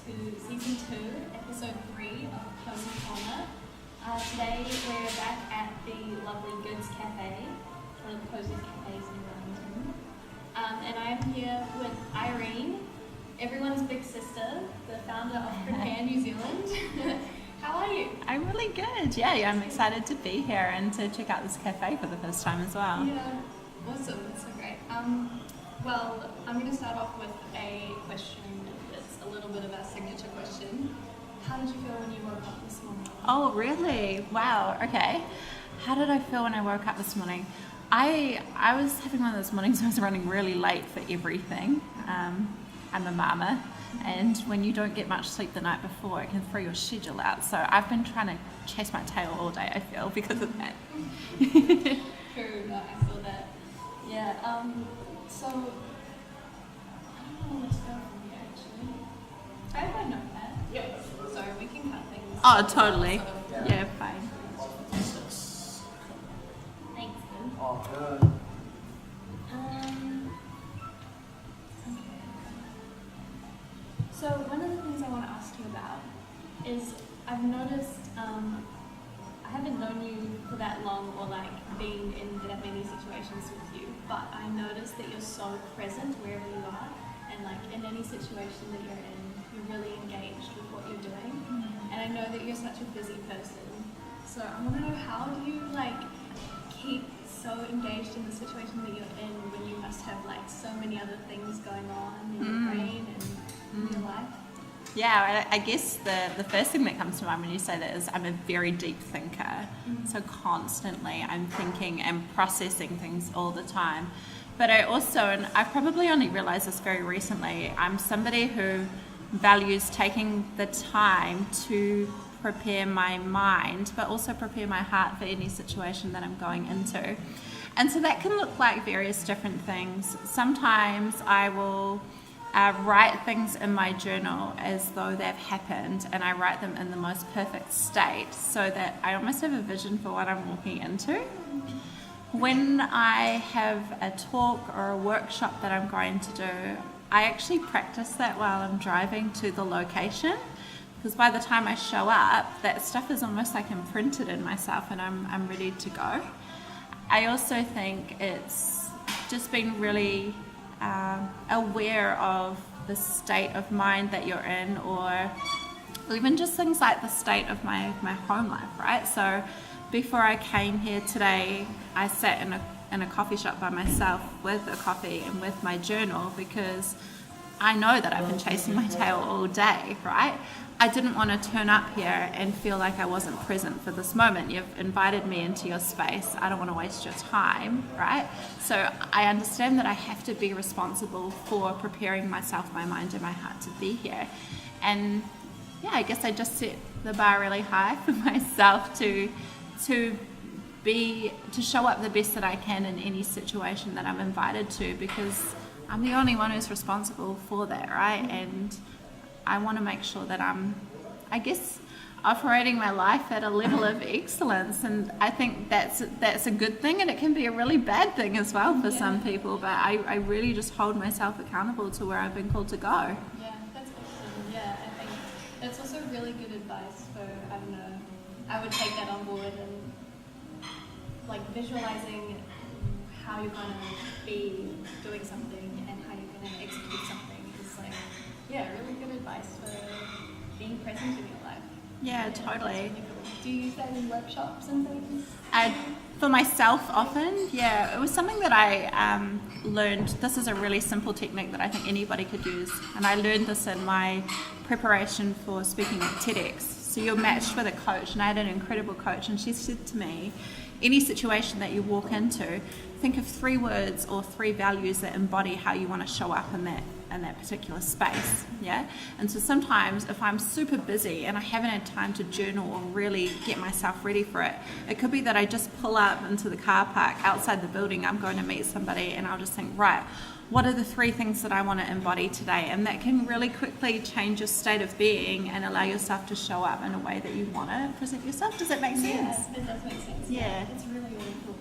to Season 2, Episode 3 of Cozy Corner. Today we're back at the lovely Goods Cafe, one of the coziest cafes in Wellington. And I'm here with Irene, everyone's big sister, the founder of Prepair New Zealand. How are you? I'm really good. Yeah, I'm excited to be here and to check out this cafe for the first time as well. Yeah, awesome. That's so great. Well, I'm going to start off with a question that's a little bit of our signature question. How did you feel when you woke up this morning? Oh, really? Wow. Okay. How did I feel when I woke up this morning? I was having one of those mornings where I was running really late for everything. I'm a mama, and when you don't get much sleep the night before, it can throw your schedule out. So I've been trying to chase my tail all day, I feel, because of that. True, no, I feel that. Yeah, so, I don't know where to go from here, actually. I have my notepad. Yes. So we can cut things. Oh, totally. Sort of, Yeah, fine. Thanks, Ben. Oh, good. Okay. So one of the things I want to ask you about is I've noticed I haven't known you for that long or like been in that many situations with you, but I noticed that you're so present wherever you are, and like in any situation that you're in, you're really engaged with what you're doing. And I know that you're such a busy person, so I want to know, how do you like keep so engaged in the situation that you're in when you must have like so many other things going on in your brain and in your life? Yeah, I guess the first thing that comes to mind when you say that is I'm a very deep thinker. So constantly I'm thinking and processing things all the time. But I also, and I've probably only realized this very recently, I'm somebody who values taking the time to prepare my mind, but also prepare my heart for any situation that I'm going into. And so that can look like various different things. Sometimes I will write things in my journal as though they've happened, and I write them in the most perfect state so that I almost have a vision for what I'm walking into. When I have a talk or a workshop that I'm going to do, I actually practice that while I'm driving to the location, because by the time I show up, that stuff is almost like imprinted in myself and I'm ready to go. I also think it's just being really aware of the state of mind that you're in, or even just things like the state of my home life, right? So before I came here today, I sat in a coffee shop by myself with a coffee and with my journal, because I know that I've been chasing my tail all day, right? I didn't want to turn up here and feel like I wasn't present for this moment. You've invited me into your space. I don't want to waste your time, right? So I understand that I have to be responsible for preparing myself, my mind, and my heart to be here. And yeah, I guess I just set the bar really high for myself to show up the best that I can in any situation that I'm invited to, because I'm the only one who's responsible for that, right? And I want to make sure that I'm, I guess, operating my life at a level of excellence. And I think that's a good thing, and it can be a really bad thing as well for some people. But I really just hold myself accountable to where I've been called to go. Yeah, that's awesome. Yeah, I think that's also really good advice for, I don't know, I would take that on board, and like visualizing how you're going to be doing something and how you're going to execute something is like, yeah, really good advice for being present in your life. Yeah, totally. Really cool. Do you use that in workshops and things? For myself often, yeah. It was something that I learned. This is a really simple technique that I think anybody could use, and I learned this in my preparation for speaking at TEDx. So you're matched with a coach, and I had an incredible coach, and she said to me, any situation that you walk into, think of 3 words or 3 values that embody how you want to show up in that particular space. Yeah. And so sometimes if I'm super busy and I haven't had time to journal or really get myself ready for it, it could be that I just pull up into the car park outside the building. I'm going to meet somebody, and I'll just think, right, what are the 3 things that I want to embody today? And that can really quickly change your state of being and allow yourself to show up in a way that you want to present yourself. Does that make sense? Yeah, it does make sense. Yeah. It's really, really cool.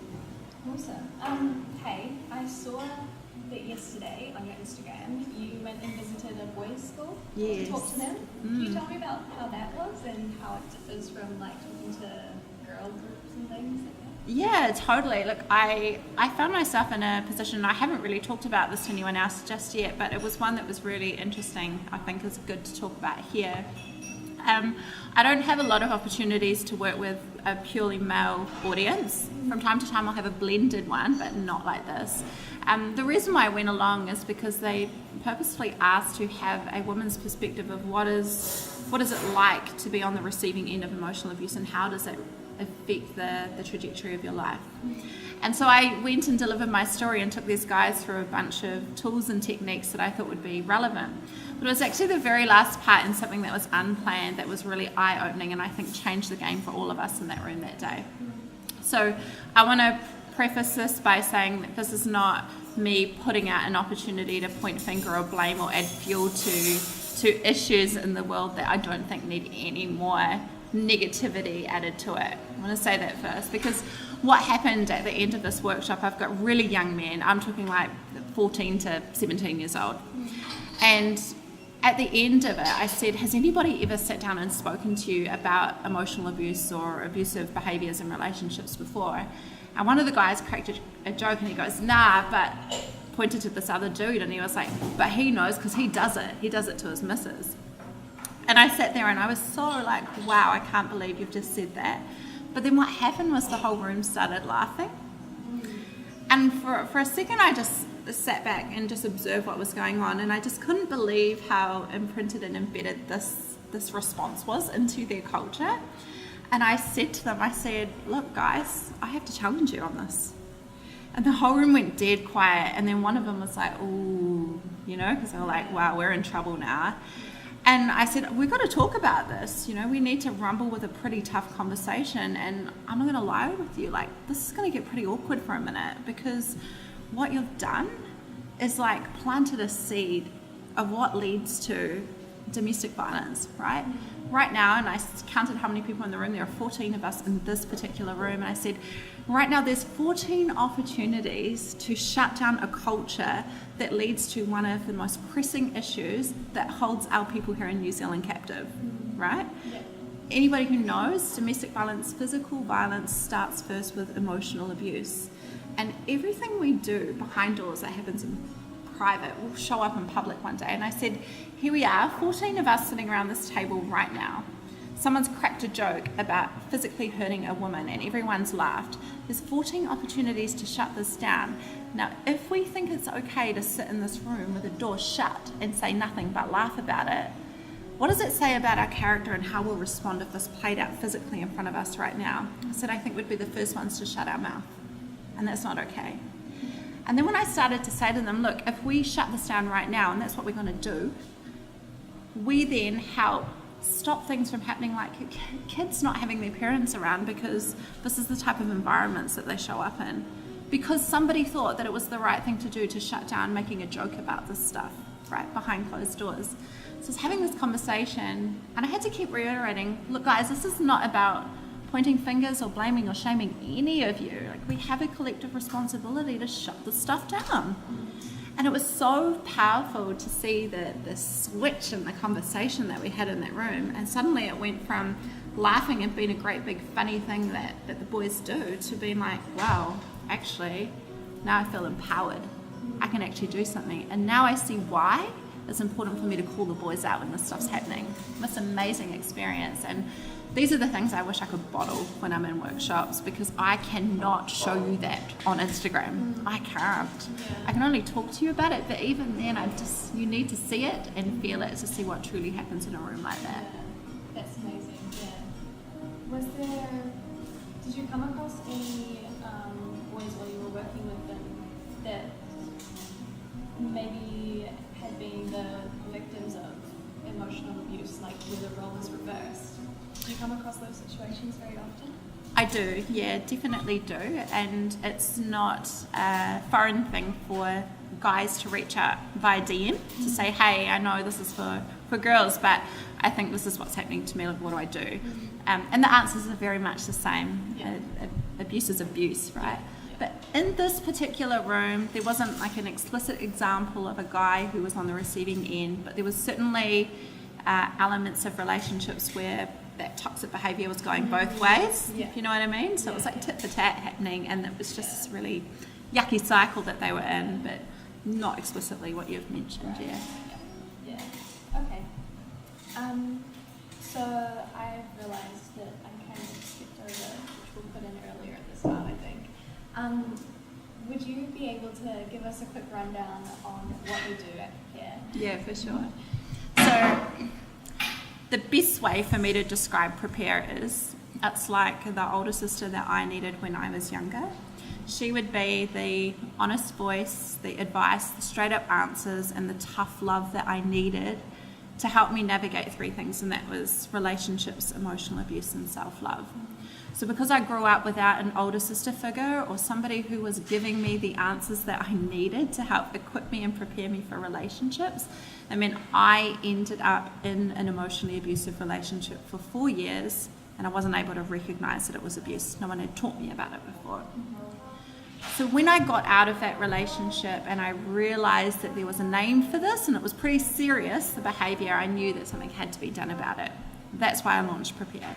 Awesome. Hey, I saw that yesterday on your Instagram you went and visited a boys' school Yes. to talk to them. Can you tell me about how that was and how it differs from like talking to girl groups and things like that? Yeah, totally. Look, I found myself in a position, and I haven't really talked about this to anyone else just yet, but it was one that was really interesting. I think is good to talk about here. I don't have a lot of opportunities to work with a purely male audience. From time to time I'll have a blended one, but not like this. The reason why I went along is because they purposefully asked to have a woman's perspective of what is it like to be on the receiving end of emotional abuse, and how does it affect the trajectory of your life. And so I went and delivered my story and took these guys through a bunch of tools and techniques that I thought would be relevant. But it was actually the very last part in something that was unplanned that was really eye-opening, and I think changed the game for all of us in that room that day. So I want to preface this by saying that this is not me putting out an opportunity to point finger or blame or add fuel to issues in the world that I don't think need any more negativity added to it. I want to say that first, because what happened at the end of this workshop, I've got really young men, I'm talking like 14 to 17 years old, and at the end of it I said, has anybody ever sat down and spoken to you about emotional abuse or abusive behaviours in relationships before? And one of the guys cracked a joke and he goes, nah, but pointed to this other dude, and he was like, but he knows because he does it to his missus. And I sat there and I was so like, wow, I can't believe you've just said that. But then what happened was the whole room started laughing. And for a second I just sat back and just observed what was going on, and I just couldn't believe how imprinted and embedded this response was into their culture. And I said to them, I said, look guys, I have to challenge you on this. And the whole room went dead quiet, and then one of them was like, ooh, because they were like, wow, we're in trouble now. And I said, we've got to talk about this. We need to rumble with a pretty tough conversation. And I'm not going to lie with you, like, this is going to get pretty awkward for a minute, because what you've done is like planted a seed of what leads to domestic violence, right? Right now, and I counted how many people in the room, there are 14 of us in this particular room, and I said, right now there's 14 opportunities to shut down a culture that leads to one of the most pressing issues that holds our people here in New Zealand captive, right? Yeah. Anybody who knows, domestic violence, physical violence starts first with emotional abuse. And everything we do behind doors that happens in private will show up in public one day. And I said, here we are, 14 of us sitting around this table right now. Someone's cracked a joke about physically hurting a woman and everyone's laughed. There's 14 opportunities to shut this down. Now, if we think it's okay to sit in this room with the door shut and say nothing but laugh about it, what does it say about our character and how we'll respond if this played out physically in front of us right now? I said, I think we'd be the first ones to shut our mouth, and that's not okay. And then when I started to say to them, look, if we shut this down right now, and that's what we're going to do, we then help stop things from happening, like kids not having their parents around because this is the type of environments that they show up in. Because somebody thought that it was the right thing to do to shut down making a joke about this stuff, right, behind closed doors. So I was having this conversation, and I had to keep reiterating, look guys, this is not about pointing fingers or blaming or shaming any of you. Like, we have a collective responsibility to shut this stuff down. And it was so powerful to see the switch in the conversation that we had in that room. And suddenly it went from laughing and being a great big funny thing that the boys do to being like, wow, actually, now I feel empowered. I can actually do something. And now I see why it's important for me to call the boys out when this stuff's happening. It's an amazing experience. And these are the things I wish I could bottle when I'm in workshops, because I cannot show you that on Instagram. I can't. I can only talk to you about it, but even then, you need to see it and feel it to see what truly happens in a room like that. That's amazing. Yeah. Did you come across any boys while you were working with them that maybe had been the victims of emotional abuse, like where the role was reversed? Do you come across those situations very often? I do, yeah, definitely do. And it's not a foreign thing for guys to reach out via DM to say, hey, I know this is for girls, but I think this is what's happening to me, like, what do I do? And the answers are very much the same. Yeah. Abuse is abuse, right? But in this particular room, there wasn't like an explicit example of a guy who was on the receiving end, but there was certainly elements of relationships where that toxic behaviour was going both ways, if you know what I mean. So it was like tit for tat happening, and it was just this really yucky cycle that they were in, but not explicitly what you've mentioned. Right. Yeah. Okay. So I realised that I kind of skipped over, which we'll put in earlier at the start, I think. Would you be able to give us a quick rundown on what we do at Prepair? Yeah, for sure. So the best way for me to describe Prepair is, it's like the older sister that I needed when I was younger. She would be the honest voice, the advice, the straight up answers, and the tough love that I needed to help me navigate three things, and that was relationships, emotional abuse, and self-love. So because I grew up without an older sister figure or somebody who was giving me the answers that I needed to help equip me and prepare me for relationships, I mean, I ended up in an emotionally abusive relationship for 4 years, and I wasn't able to recognize that it was abuse. No one had taught me about it before. So when I got out of that relationship and I realized that there was a name for this and it was pretty serious, the behavior, I knew that something had to be done about it. That's why I launched Prepair.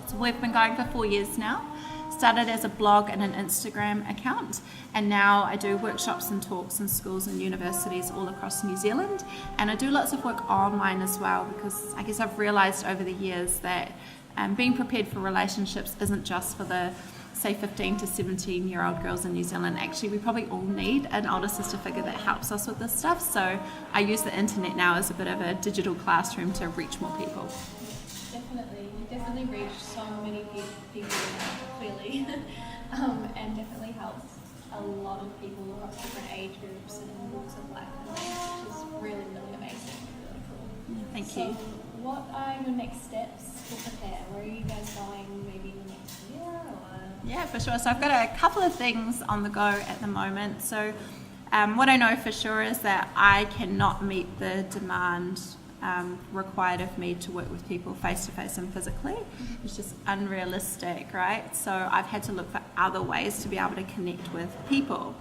So we've been going for 4 years now. Started as a blog and an Instagram account, and now I do workshops and talks in schools and universities all across New Zealand, and I do lots of work online as well, because I guess I've realized over the years that being prepared for relationships isn't just for the, say, 15 to 17-year-old girls in New Zealand. Actually, we probably all need an older sister figure that helps us with this stuff. So I use the internet now as a bit of a digital classroom to reach more people. Definitely. You definitely reach so many people clearly, and definitely helps a lot of people across different age groups and walks of life, which is really, really amazing. Really cool. Yeah, thank So you. what are your next steps for Prepair? Where are you guys going maybe the next year? Or? Yeah, for sure. So I've got a couple of things on the go at the moment. So what I know for sure is that I cannot meet the demand required of me to work with people face to face and physically. It's just unrealistic, right? So I've had to look for other ways to be able to connect with people.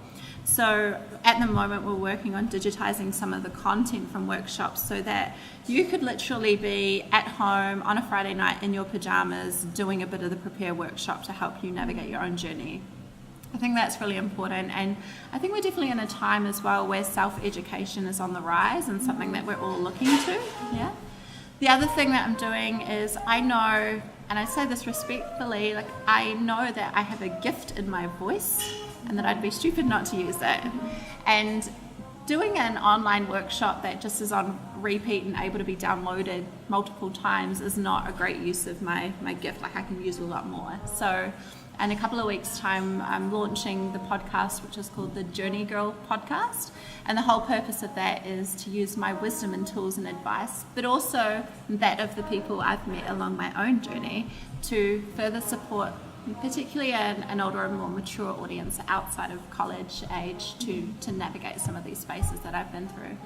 So at the moment we're working on digitizing some of the content from workshops so that you could literally be at home on a Friday night in your pajamas doing a bit of the Prepair workshop to help you navigate your own journey. I think that's really important, and I think we're definitely in a time as well where self-education is on the rise and something that we're all looking to. Yeah. The other thing that I'm doing is I know, and I say this respectfully, like I know that I have a gift in my voice and that I'd be stupid not to use it. And doing an online workshop that just is on repeat and able to be downloaded multiple times is not a great use of my gift. Like I can use a lot more. So in a couple of weeks' time, I'm launching the podcast, which is called the Journey Girl Podcast. And the whole purpose of that is to use my wisdom and tools and advice, but also that of the people I've met along my own journey to further support particularly an older and more mature audience outside of college age to navigate some of these spaces that I've been through.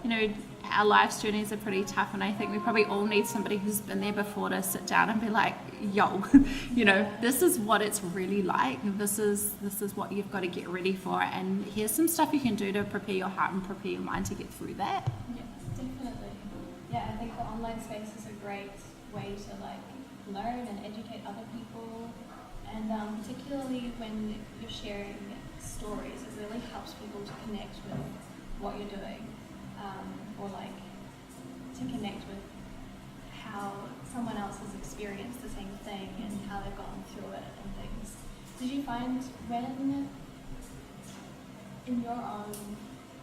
You know, our life's journeys are pretty tough, and I think we probably all need somebody who's been there before to sit down and be like, yo, you know, this is what it's really like, this is what you've got to get ready for, and here's some stuff you can do to prepare your heart and prepare your mind to get through that. Yes, definitely. Yeah, I think the online space is a great way to like learn and educate other people, and particularly when you're sharing stories, it really helps people to connect with what you're doing, or like to connect with how someone else has experienced the same thing and how they've gone through it and things. Did you find when, in your own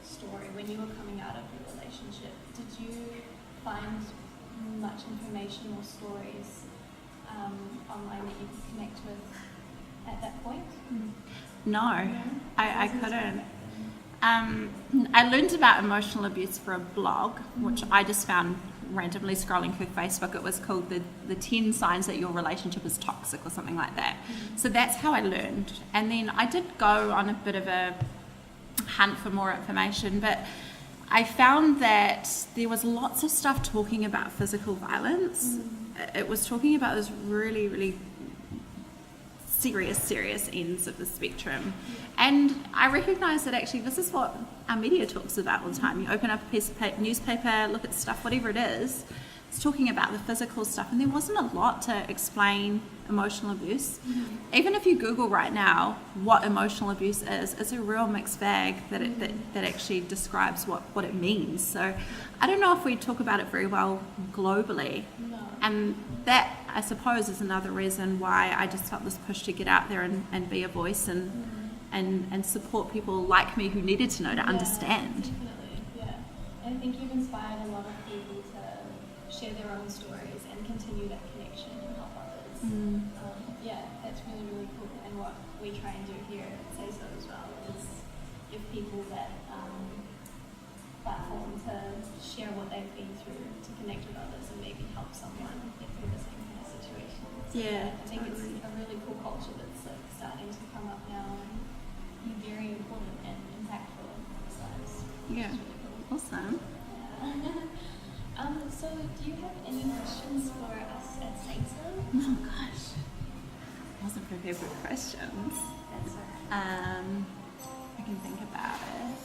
story, when you were coming out of your relationship, did you find much information or stories online that you could connect with at that point? No, I couldn't. I learned about emotional abuse for a blog, which I just found randomly scrolling through Facebook. It was called the 10 signs that your relationship is toxic or something like that. So that's how I learned. And then I did go on a bit of a hunt for more information, but I found that there was lots of stuff talking about physical violence. It was talking about this really, really serious ends of the spectrum. And I recognise that actually this is what our media talks about all the time. You open up a piece of newspaper, look at stuff, whatever it is, it's talking about the physical stuff, and there wasn't a lot to explain emotional abuse. Even if you Google right now what emotional abuse is, it's a real mixed bag that actually describes what it means. So I don't know if we talk about it very well globally. No. And that, I suppose, is another reason why I just felt this push to get out there and be a voice and support people like me who needed to know to understand. Definitely, yeah. And I think you've inspired a lot of people to share their own stories and continue that connection and help others. Yeah, that's really, really cool. And what we try and do here at Say So as well is give people that platform to share what they've been through, to connect with others and maybe help someone get through the same kind of situation. So Yeah, I think it's a really cool culture that's like starting to come up now and be very important and impactful in people's lives. Yeah. It's really cool. Awesome. So do you have any questions for us at Say So? Oh gosh, I wasn't prepared with questions. That's all right. I can think about it.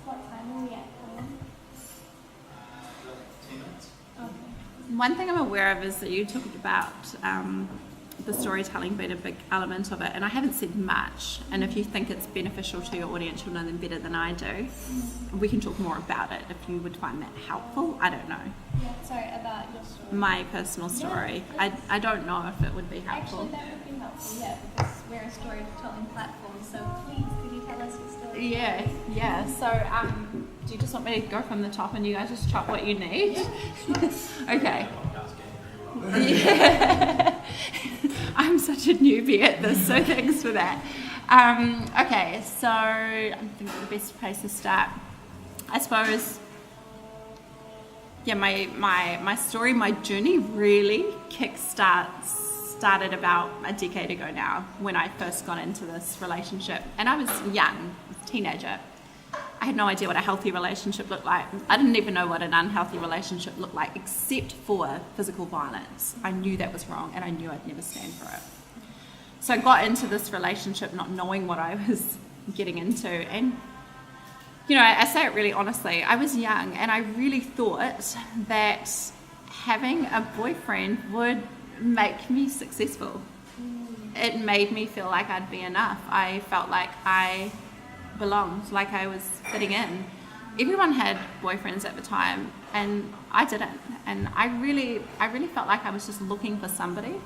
What time are we at? 10 minutes. Okay. One thing I'm aware of is that you talked about the storytelling being a big element of it, and I haven't said much, and if you think it's beneficial to your audience, you'll know them better than I do. We can talk more about it if you would find that helpful. I don't know. Yeah, sorry, about your story. My personal story. I don't know if it would be helpful. Actually, that would be helpful, yeah, because we're a storytelling platform, so please, could you tell us your story? Yeah. So, do you just want me to go from the top and you guys just chop what you need? Okay. Yeah. I'm such a newbie at this, so thanks for that. Okay, so I'm thinking the best place to start, I suppose. Yeah, my story, my journey really started about a decade ago now, when I first got into this relationship, and I was young, a teenager. I had no idea what a healthy relationship looked like. I didn't even know what an unhealthy relationship looked like, except for physical violence. I knew that was wrong, and I knew I'd never stand for it. So I got into this relationship not knowing what I was getting into, and you know, I say it really honestly, I was young, and I really thought that having a boyfriend would make me successful. It made me feel like I'd be enough. I felt like I belonged, like I was fitting in. Everyone had boyfriends at the time, and I didn't. And I really felt like I was just looking for somebody.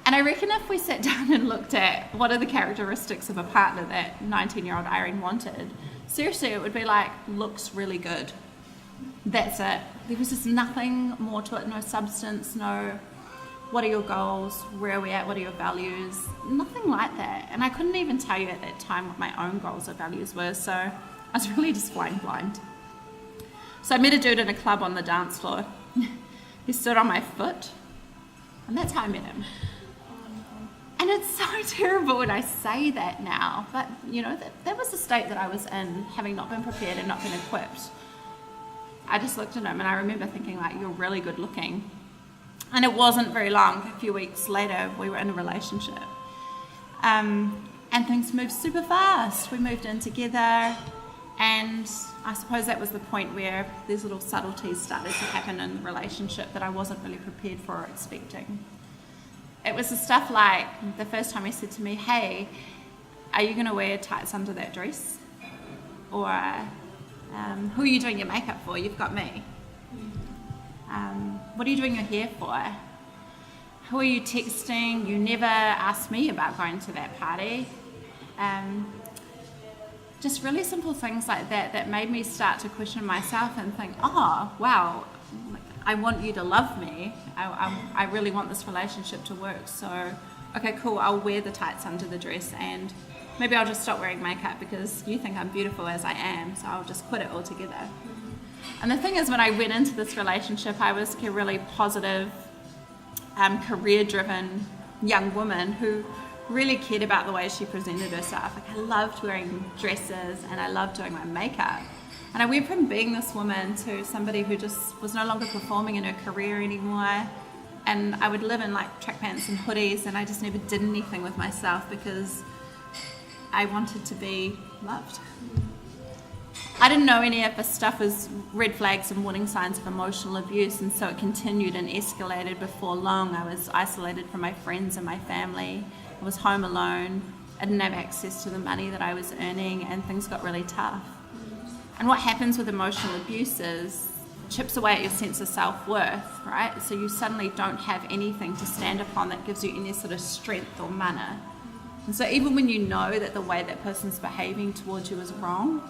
And I reckon if we sat down and looked at what are the characteristics of a partner that 19-year-old Irene wanted, seriously, it would be like, looks really good. That's it. There was just nothing more to it, no substance, no what are your goals, where are we at, what are your values, nothing like that. And I couldn't even tell you at that time what my own goals or values were, so I was really just flying blind. So I met a dude in a club on the dance floor. He stood on my foot, and that's how I met him. And it's so terrible when I say that now, but you know, that was the state that I was in, having not been prepared and not been equipped. I just looked at him, and I remember thinking, like, you're really good looking. And it wasn't very long, a few weeks later, we were in a relationship. And things moved super fast. We moved in together, and I suppose that was the point where these little subtleties started to happen in the relationship that I wasn't really prepared for or expecting. It was the stuff like the first time he said to me, hey, are you going to wear tights under that dress? Or who are you doing your makeup for? You've got me. What are you doing your hair for? Who are you texting? You never asked me about going to that party. Just really simple things like that that made me start to question myself and think, oh, wow, I want you to love me. I really want this relationship to work. So, okay, cool, I'll wear the tights under the dress, and maybe I'll just stop wearing makeup because you think I'm beautiful as I am, so I'll just quit it altogether. And the thing is, when I went into this relationship, I was a really positive, career-driven young woman who really cared about the way she presented herself. Like, I loved wearing dresses and I loved doing my makeup. And I went from being this woman to somebody who just was no longer performing in her career anymore. And I would live in like track pants and hoodies, and I just never did anything with myself because I wanted to be loved. I didn't know any of this stuff was red flags and warning signs of emotional abuse, and so it continued and escalated. Before long, I was isolated from my friends and my family. I was home alone. I didn't have access to the money that I was earning, and things got really tough. And what happens with emotional abuse is it chips away at your sense of self-worth, right? So you suddenly don't have anything to stand upon that gives you any sort of strength or mana. And so even when you know that the way that person's behaving towards you is wrong,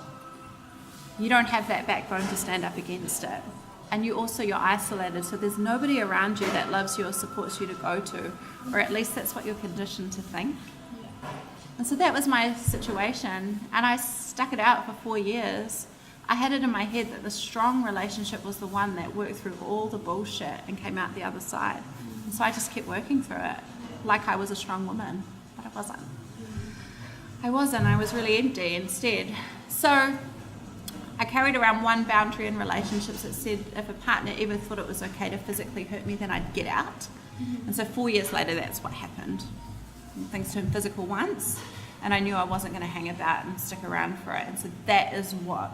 you don't have that backbone to stand up against it. And you're isolated, so there's nobody around you that loves you or supports you to go to, or at least that's what you're conditioned to think. And so that was my situation, and I stuck it out for 4 years. I had it in my head that the strong relationship was the one that worked through all the bullshit and came out the other side. And so I just kept working through it like I was a strong woman, but I wasn't. I was really empty instead. So I carried around one boundary in relationships that said if a partner ever thought it was okay to physically hurt me, then I'd get out. And so 4 years later, that's what happened. Things turned physical once, and I knew I wasn't going to hang about and stick around for it. And so that is what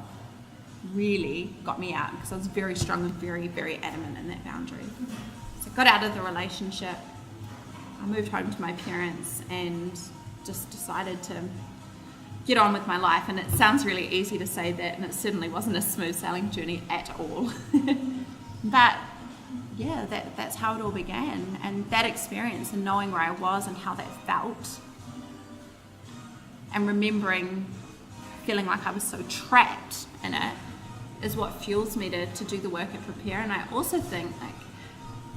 really got me out, because I was very strong and very, very adamant in that boundary. So I got out of the relationship. I moved home to my parents and just decided to get on with my life. And it sounds really easy to say that, and it certainly wasn't a smooth sailing journey at all. But yeah, that's how it all began. And that experience and knowing where I was and how that felt, and remembering feeling like I was so trapped in it, is what fuels me to do the work at Prepair. And I also think like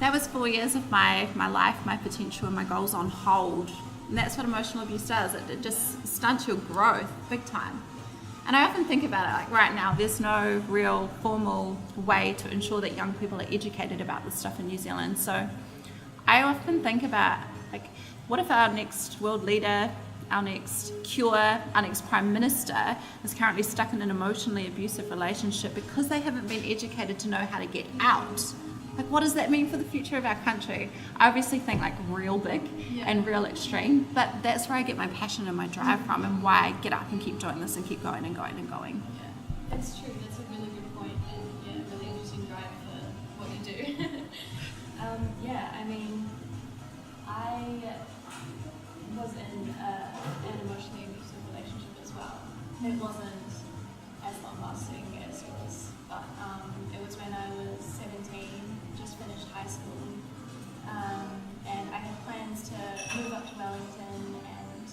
that was 4 years of my life, my potential and my goals on hold. And that's what emotional abuse does. It just stunts your growth big time. And I often think about it like right now, there's no real formal way to ensure that young people are educated about this stuff in New Zealand. So I often think about like, what if our next world leader, our next cure, our next prime minister is currently stuck in an emotionally abusive relationship because they haven't been educated to know how to get out? Like, what does that mean for the future of our country? I obviously think like real big and real extreme, but that's where I get my passion and my drive from, and why I get up and keep doing this and keep going and going and going. Yeah, that's true. That's a really good point, and really interesting drive for what you do. I mean, I was in an emotionally abusive relationship as well. It wasn't as long lasting as yours, but it was when I was 17, just finished high school, and I had plans to move up to Wellington and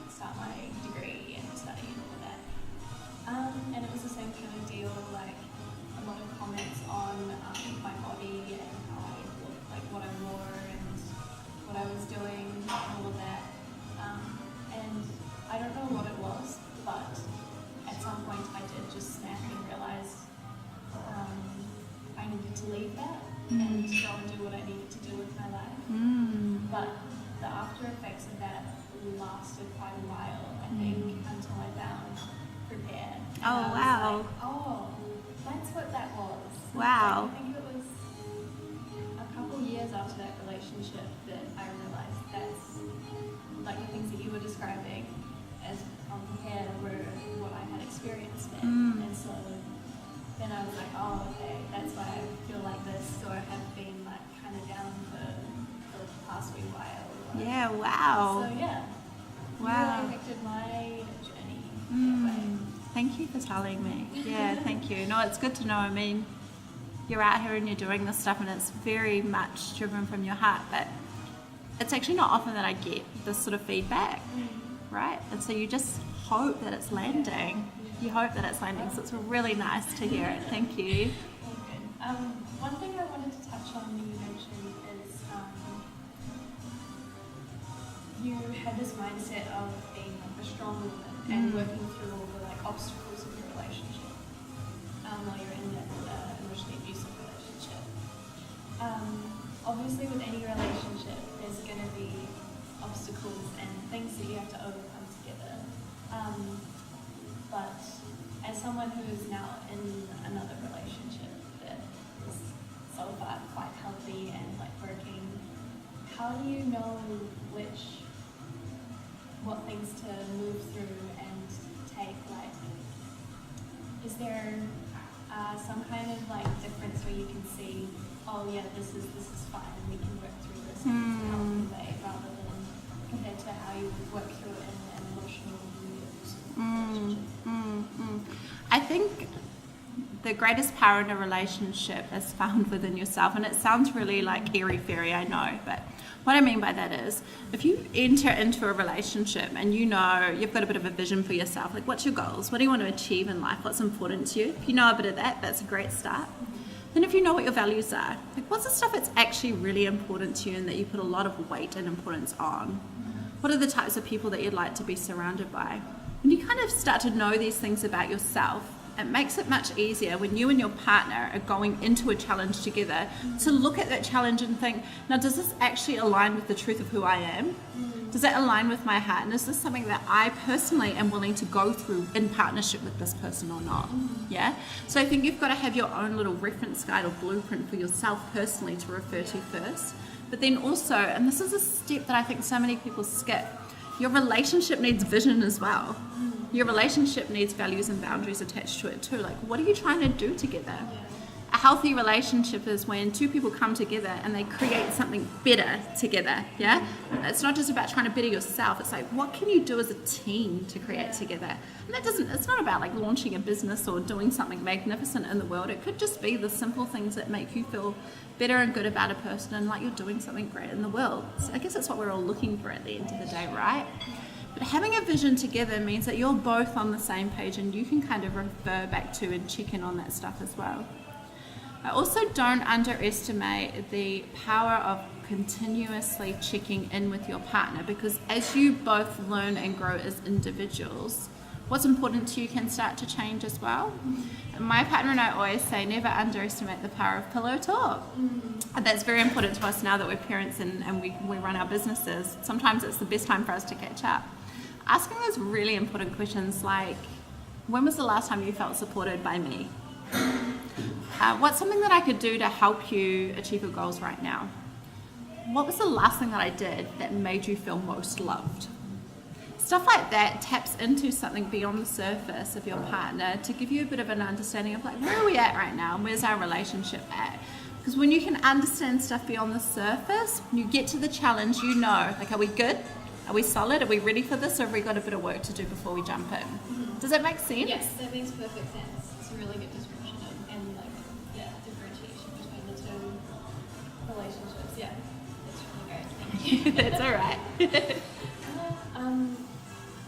start my degree and study and all of that. And it was the same kind of deal, like a lot of comments on my body and how I looked, like what I wore and what I was doing, all of that. And I don't know what it was, but at some point I did just snap and realize I needed to leave that and go and do what I needed to do with my life. But the after effects of that lasted quite a while, I think, until I found Prepair. And Oh, I was wow. like, oh, that's what that was. Wow. Like, I think it was a couple years after that relationship that I realized that's like the things that you were describing as on Prepair were what I had experienced then. And so then I was like, oh, okay, that's why I feel like this, or have been like kind of down for the past wee while. Yeah, wow. So yeah, Wow. you really affected my journey that way. Thank you for telling me. Yeah, thank you. No, it's good to know. I mean, you're out here and you're doing this stuff, and it's very much driven from your heart, but it's actually not often that I get this sort of feedback, right? And so you just hope that it's landing. You hope that it's landing, so it's really nice to hear it. Thank you. Okay. One thing I wanted to touch on you mentioned is you had this mindset of being like a strong woman and working through all the like obstacles of your relationship while you're in that emotionally abusive relationship. Obviously, with any relationship, there's going to be obstacles and things that you have to overcome together. But as someone who is now in another relationship that is so far quite healthy and like working, how do you know what things to move through and take? Like, is there some kind of like difference where you can see, oh yeah, this is fine and we can work through this in a healthy way, rather than compared to how you would work through it in an emotional relationship? I think the greatest power in a relationship is found within yourself, and it sounds really like airy-fairy, I know, but what I mean by that is, if you enter into a relationship and you know you've got a bit of a vision for yourself, like what's your goals? What do you want to achieve in life? What's important to you? If you know a bit of that, that's a great start. Then if you know what your values are, like what's the stuff that's actually really important to you and that you put a lot of weight and importance on? What are the types of people that you'd like to be surrounded by? When you kind of start to know these things about yourself, it makes it much easier when you and your partner are going into a challenge together to look at that challenge and think, now does this actually align with the truth of who I am? Does that align with my heart? And is this something that I personally am willing to go through in partnership with this person or not? Yeah? So I think you've got to have your own little reference guide or blueprint for yourself personally to refer to first. But then also, and this is a step that I think so many people skip, your relationship needs vision as well. Your relationship needs values and boundaries attached to it too. Like, what are you trying to do together? A healthy relationship is when two people come together and they create something better together, yeah? It's not just about trying to better yourself. It's like, what can you do as a team to create together? And it's not about like launching a business or doing something magnificent in the world. It could just be the simple things that make you feel better and good about a person and like you're doing something great in the world. So I guess that's what we're all looking for at the end of the day, right? But having a vision together means that you're both on the same page and you can kind of refer back to and check in on that stuff as well. I also don't underestimate the power of continuously checking in with your partner, because as you both learn and grow as individuals, what's important to you can start to change as well. And my partner and I always say never underestimate the power of pillow talk. And that's very important to us now that we're parents and we run our businesses. Sometimes it's the best time for us to catch up. Asking those really important questions like, when was the last time you felt supported by me? What's something that I could do to help you achieve your goals right now? What was the last thing that I did that made you feel most loved? Stuff like that taps into something beyond the surface of your partner to give you a bit of an understanding of like, where are we at right now and where's our relationship at? Because when you can understand stuff beyond the surface, when you get to the challenge, you know, like, are we good? Are we solid? Are we ready for this? Or have we got a bit of work to do before we jump in? Does that make sense? Yes, that makes perfect sense. It's a really good description and like, yeah, differentiation between the two relationships. Yeah, it's really great. Thank you. That's all right.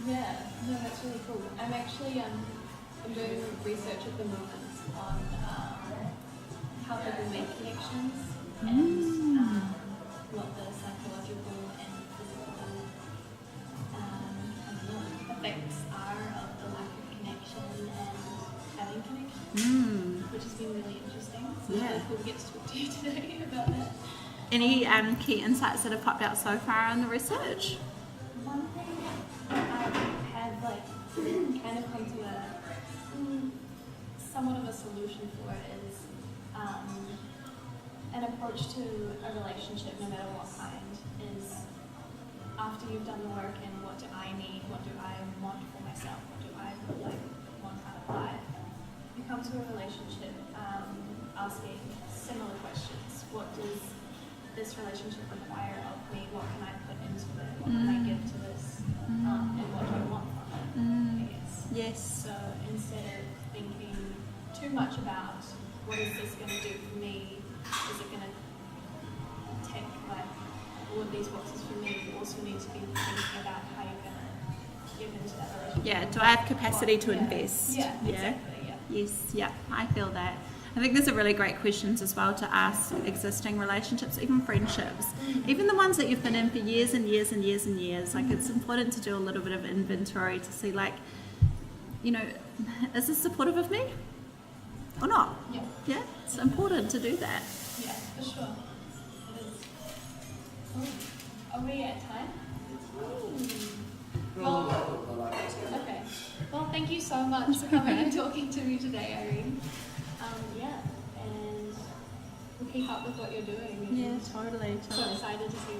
Yeah, no, that's really cool. I'm actually I'm doing research at the moment on how people make connections and what the psychological and physical effects are of the lack of connection and having connection, which has been really interesting. So it's really cool to get to talk to you today about that. Any key insights that have popped out so far in the research? One thing I had like kind of come to a somewhat of a solution for is an approach to a relationship, no matter what kind, is after you've done the work and what do I need, what do I want for myself, what do I like want out of life, you come to a relationship asking similar questions. What does this relationship require of me? What can I put into it? What can I give to this? And what do I want from it? I guess. Yes. So instead of thinking too much about what is this going to do for me, is it going to take like all of these boxes for me, you also need to be thinking about how you're going to give into that relationship. Yeah, do I have capacity to invest? Yeah, exactly. Yeah. Yes, yeah, I feel that. I think these are really great questions as well to ask existing relationships, even friendships, even the ones that you've been in for years and years and years and years. Like, it's important to do a little bit of inventory to see, like, you know, is this supportive of me or not? Yeah. Yeah, it's important to do that. Yeah, for sure. It is. Are we at time? Well, okay. Well, thank you so much for coming and talking to me today, Irene. Yeah, and we'll keep up with what you're doing. Yeah, totally. So excited to see